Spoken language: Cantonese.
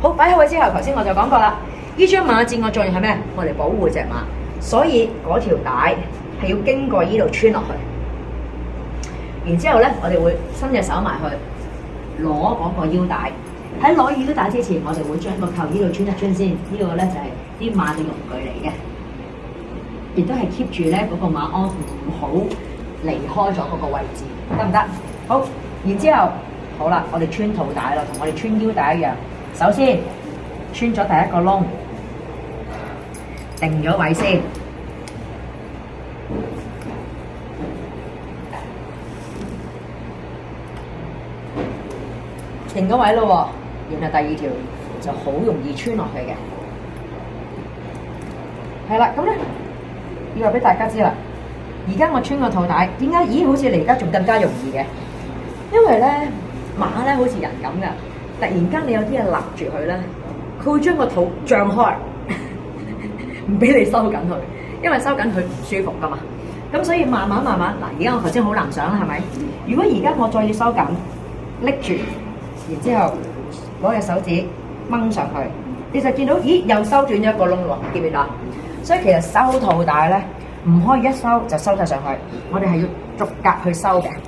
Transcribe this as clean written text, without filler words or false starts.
好，擺好位之後，頭先我就講過啦，呢張馬墊嘅作用係咩？我嚟保護隻馬，所以嗰條帶係要經過呢度穿落去。然之後咧，我哋會伸隻手埋去攞嗰個腰帶。喺攞腰帶之前，我哋會將個扣呢度穿一穿先。呢個咧就係啲馬嘅用具嚟嘅，亦都係 keep 住咧嗰個馬鞍唔好離開咗嗰個位置，得唔得？好，然之後好啦，我哋穿肚帶咯，同我哋穿腰帶一樣。首先穿咗第一個窿，定咗位先。定咗位咯喎，然後第二條就好容易穿落去嘅。係啦，咁咧要話俾大家知啦。而家我穿個肚帶，點解？咦，好似你而家仲更加容易嘅，因為咧馬咧好似人咁噶，突然間你有啲嘢勒住佢咧，佢會將個肚脹開，唔俾你收緊佢，因為收緊佢唔舒服噶嘛。咁所以慢慢嗱，而家我頭先好難想啦，係咪？如果而家我再要收緊，拎住。然之後攞隻手指掹上去，你就見到，咦，又收斷咗一個窿喎，見唔見到？所以其實收肚帶咧，唔可以一收就收晒上去，我哋係要逐格去收嘅。